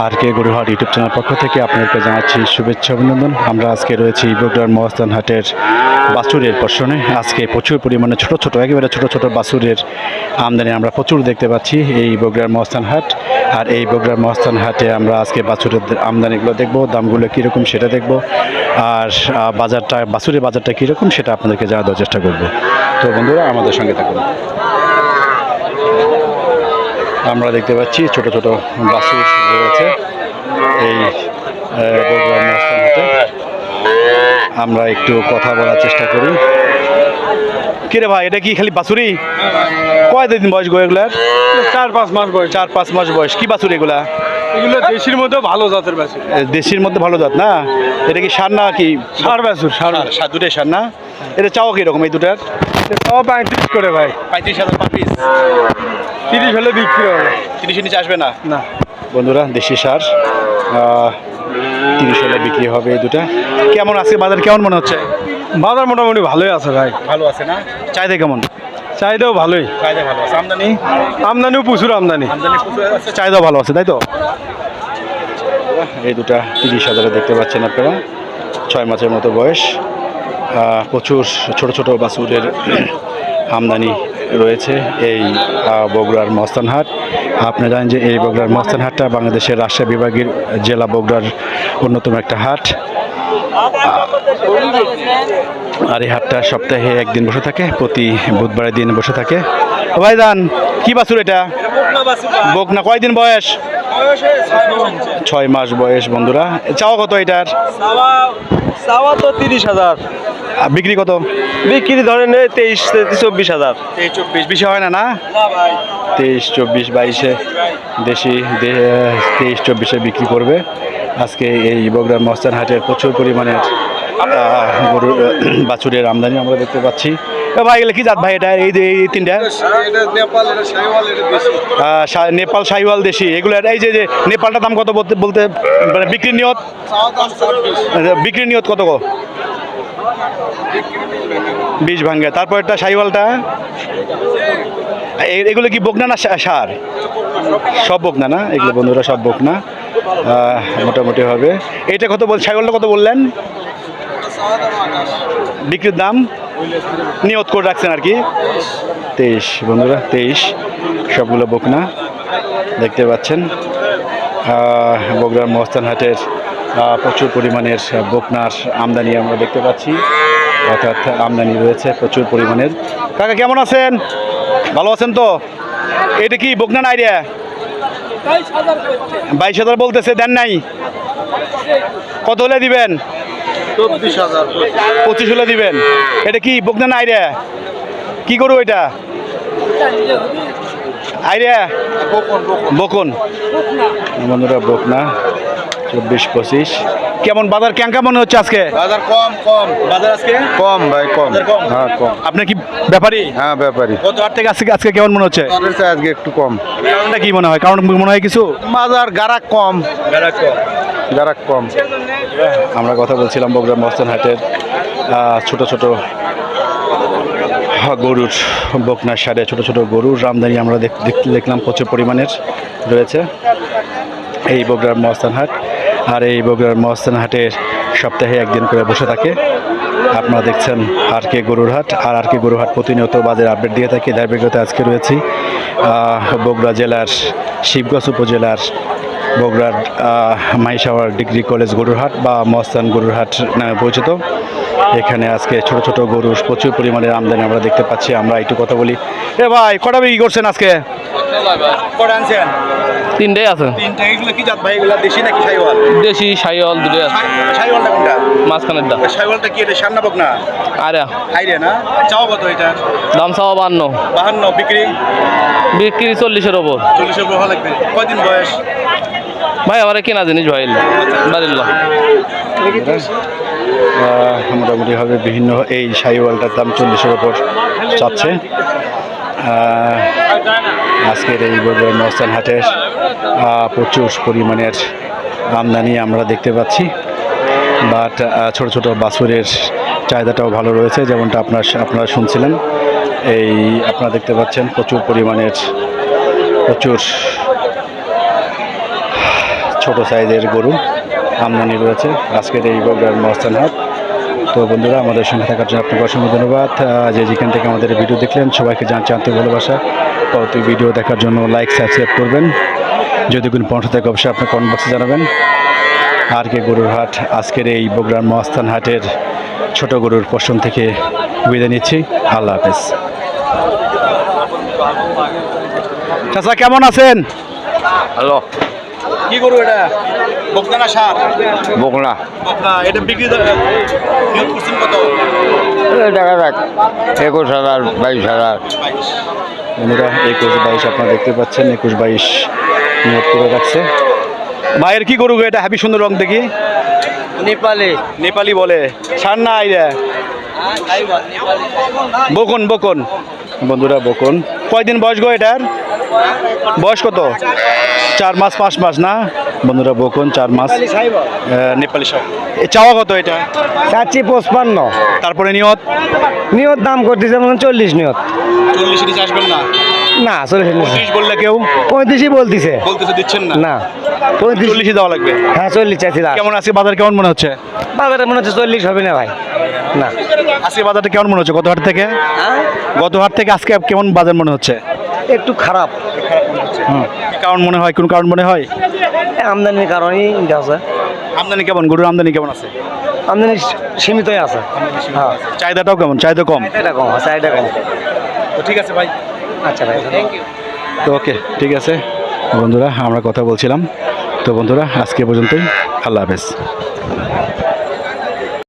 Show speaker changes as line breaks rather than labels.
আর কে গরুহাট YouTube channel পক্ষ থেকে আপনাদেরকে জানাচ্ছি শুভেচ্ছা অভিনন্দন। আমরা আজকে রয়েছি বগুড়ার মহাস্থান হাটের বাছুরের পশনে। আজকে প্রচুর পরিমাণে একেবারে ছোট ছোট বাছুরের আমদানি আমরা প্রচুর দেখতে পাচ্ছি এই বগুড়ার মহাস্থান হাট। আর এই বগুড়ার মহাস্থান হাটে আমরা আজকে বাছুরের আমদানিগুলো দেখব, দামগুলো কীরকম সেটা দেখব, আর বাছুরের বাজারটা কীরকম সেটা আপনাদেরকে জানানোর চেষ্টা করব। তো বন্ধুরা আমাদের সঙ্গে থাকুন। আমরা দেখতে পাচ্ছি ছোট ছোট বাছুর রয়েছে এই বগুড়ার মহাস্থান হাটে। আমরা একটু কথা বলার চেষ্টা করি। কিরে ভাই, এটা কি খালি বাছুরি? কয়দিন বয়স গো এগুলার?
4-5 মাস বয়স।
4-5 মাস বয়স। কি বাছুর এগুলা?
এগুলো দেশির মধ্যে ভালো জাতের বাছুর।
দেশির মধ্যে ভালো জাত না? এটা কি সার না কি?
ষাঁড় বাছুর।
সার, দুটাই সার না? এটা চাও কিরকম এই দুটার?
তাও 35 করে ভাই।
35,000 পার পিস।
30 হলে বিক্রি হবে।
30-এর নিচে আসবে না
না
বন্ধুরা। দেশি সার 30 হলে বিক্রি হবে এই দুটা। কেমন আজকে বাজার কেমন মনে হচ্ছে?
বাজার মোটামুটি ভালোই আছে ভাই।
ভালো আছে না? চাহিদা কেমন?
চাহিদাও ভালোই।
চাহিদা ভালো আছে।
আমদানিও প্রচুর আমদানি।
চাহিদা ভালো আছে, তাই তো? এই দুটা 30,000 দেখতে পাচ্ছেন আপনারা। 6 মাসের মতো বয়স। প্রচুর ছোট ছোট বাছুরের আমদানি রয়েছে এই বগুড়ার মহাস্থান হাট। আপনারা জানেন যে এই বগুড়ার মহাস্থান হাটটা বাংলাদেশের রাজশাহী বিভাগের জেলা বগুড়ার অন্যতম একটা হাট। আর এই হাটটা সপ্তাহে একদিন বসে থাকে, প্রতি বুধবারের দিন বসে থাকে। ভাইজান, কি বাছুর এটা? বকনা। কয়দিন বয়স? 6 মাস বয়স বন্ধুরা। চাওয়া কত এটার?
চাওয়া তো 30,000।
বিক্রি কত?
বিক্রি ধরেন 23-24,000।
23-24 বেশি হয় না? 23-24-22 দেশি 23-24 বিক্রি করবে আজকে এই বগুড়ার মহাস্থান হাটের। প্রচুর পরিমাণের গরুর বাছুরের আমদানি আমরা দেখতে পাচ্ছি। ভাই এগুলো কি জাত ভাই এটা? এই যে এই তিনটা নেপাল শাহিওয়াল দেশি এগুলো। এই যে নেপালটার দাম কত বলতে মানে বিক্রির নিয়ত কত গো? 20 ভাঙ্গে। তারপর একটা শাহিওয়ালটা, এগুলো কি বকনা না সার? সব বকনা না এগুলো বন্ধুরা, সব বকনা মোটামুটি হবে। এইটা কত শাহিওয়ালটা কত বললেন? বিক্রির দাম নিয়ত করে রাখছেন আর কি 23 বন্ধুরা। 23 সবগুলো বকনা দেখতে পাচ্ছেন। বগুড়ার মহাস্থান হাটের প্রচুর পরিমাণের বকনার আমদানি আমরা দেখতে পাচ্ছি, অর্থাৎ আমদানি রয়েছে প্রচুর পরিমাণের। কাকা কেমন আছেন? ভালো আছেন তো? এটা কি বকনা না আইডিয়া? 22,000 বলতেছে, দেন নাই? কত হলে দিবেন?
24,000।
25 হলে দিবেন। এটা কি বকনা না আইডিয়া? কি করু এটা? আইডিয়া বকন বন্ধুরা, বকনা 24-25। কেমন বাজার ক্যাঙ্কা মনে হচ্ছে আজকে?
বাজার কম।
বাজার আজকে
কম ভাই, কম। হ্যাঁ কম।
আপনি কি ব্যাপারী?
হ্যাঁ ব্যাপারী।
কত হাট থেকে আজকে কেমন মনে হচ্ছে?
আজকে একটু কম।
কারণটা কি মনে হয়? কারণ মনে হয় কিছু
বাজার গারাক কম।
আমরা কথা বলছিলাম বগুড়ার মহাস্থান হাটের ছোট ছোট গরুর বকনার সারে ছোট ছোট গরুর আমদানি আমরা দেখলাম প্রচুর পরিমাণের রয়েছে এই বগুড়ার মহাস্থান হাট। আর এই বগুড়ার মহাস্থান হাটের সপ্তাহে একদিন করে বসে থাকে। আপনারা দেখছেন আর কে গরুর হাট। আর কে গরুর হাট প্রতিনিয়ত বাজার আপডেট দিয়ে থাকি। ধারাবাহিকতা আজকে রয়েছি বগুড়া জেলার শিবগঞ্জ উপজেলার বগুড়ার মাইশাওয়ার ডিগ্রি কলেজ গরুর হাট বা মহাস্থান গরুর হাট নামে পরিচিত। এখানে আজকে ছোট ছোট গরুর প্রচুর পরিমাণের আমদানি আমরা দেখতে পাচ্ছি। আমরা একটু কথা বলি। এ ভাই, কটা বিক্রি করছেন আজকে? কটা আনছেন?
3টাই আছে।
3টা। এগুলো কি জাত ভাই? এগুলো দেশি নাকি শাহিওয়াল?
দেশি শাহিওয়াল দুটোই আছে।
শাহিওয়ালটা কোনটা?
মাঝখানেরটা।
শাহিওয়ালটা কি এটা সার না বকনা?
আরে
আইডিয়া না? চাও কত এটা?
দাম চাওয়া 52।
52।
বিক্রি 40-এর ওপর।
40-এর উপর হওয়া লাগবে। কয়দিন বয়স?
ভাই আমার কেনা জিনিস ভাই বাড়ির
মোটামুটি হবে বিভিন্ন। এই শাহিওয়ালটার দাম 40-এর ওপর চাচ্ছে। আজকের এই বগুড়ার মহাস্থান হাটের প্রচুর পরিমাণের আমদানি আমরা দেখতে পাচ্ছি। বাট ছোট ছোট বাছুরের চাহিদাটাও ভালো রয়েছে, যেমনটা আপনারা শুনছিলেন। এই আপনারা দেখতে পাচ্ছেন প্রচুর পরিমাণের ছোট ছোট সাইজের গরু আমদানি রয়েছে আজকের এই বগুড়ার মহাস্থান হাট। তো বন্ধুরা, আমাদের সঙ্গে থাকার জন্য আপনাকে অসংখ্য ধন্যবাদ। যে যেখান থেকে আমাদের ভিডিও দেখলেন সবাইকে জানতে আন্তরিক ভালোবাসা। পরবর্তী ভিডিও দেখার জন্য লাইক সাবস্ক্রাইব করবেন। যদি কোনো পরামর্শ থাকে অবশ্যই আপনার কমেন্ট বক্সে জানাবেন। আর কে গরুর হাট আজকের এই বগুড়ার মহাস্থান হাটের ছোট গরুর পশম থেকে বিদায় নিচ্ছি। আল্লাহ হাফেজ। চাচা কেমন আছেন?
হ্যালো,
কি গরু এটা? বকনা না ষাঁড়?
বকনা
বকনা। এটা বিক্রি নিয়োগ করছেন কত?
দেখা যাক 21,000 22,000।
বন্ধুরা 21-22 আপনারা দেখতে পাচ্ছেন, 21-22 নিয়োগ করে রাখছে। ভাইয়ের কি গরু গো এটা? হ্যাপি সুন্দর রং দেখি।
নেপালে
নেপালি বলে, ষাঁড় না আইরা? বকন বকন। বন্ধুরা বকন। কয়দিন বয়স গো এটার? বয়স কত? 4 মাস 5 মাস না? বন্ধুরা বকন 4 মাস। নেপালি সব। চাওয়া কত এটা?
চাচ্ছি 55।
তারপরে নিয়ত?
নিয়ত দাম করতেছে মনে 40 নিয়ত।
40 নিচে আসবেন না?
না 40
30 বললে কেউ
35ই বলতেছে।
বলতেছে দিচ্ছেন না?
না 35।
40 দেওয়া লাগবে।
হ্যাঁ 40 চাইছি।
কেমন আজকে বাজার কেমন মনে হচ্ছে?
বাজারে মনে হচ্ছে 40 হবে না ভাই। না
আজকে বাজারটা কেমন মনে হচ্ছে গত হাট থেকে? গত হাট থেকে আজকে কেমন বাজার মনে হচ্ছে?
একটু খারাপ।
কি কারণ মনে হয়? কোন কারণ মনে হয়?
আমদানির কারণেই আছে।
আমদানি কেমন? গরুর আমদানি কেমন আছে?
আমদানি সীমিতই আছে। হ্যাঁ
চাহিদাটাও কেমন? চাহিদা কম?
এটা কম আছে, এটা কম।
তো ঠিক আছে ভাই।
আচ্ছা ভাই, থ্যাংক ইউ।
তো ওকে, ঠিক আছে বন্ধুরা, আমরা কথা বলছিলাম। তো বন্ধুরা আজকে পর্যন্তই। আল্লাহ হাফেজ।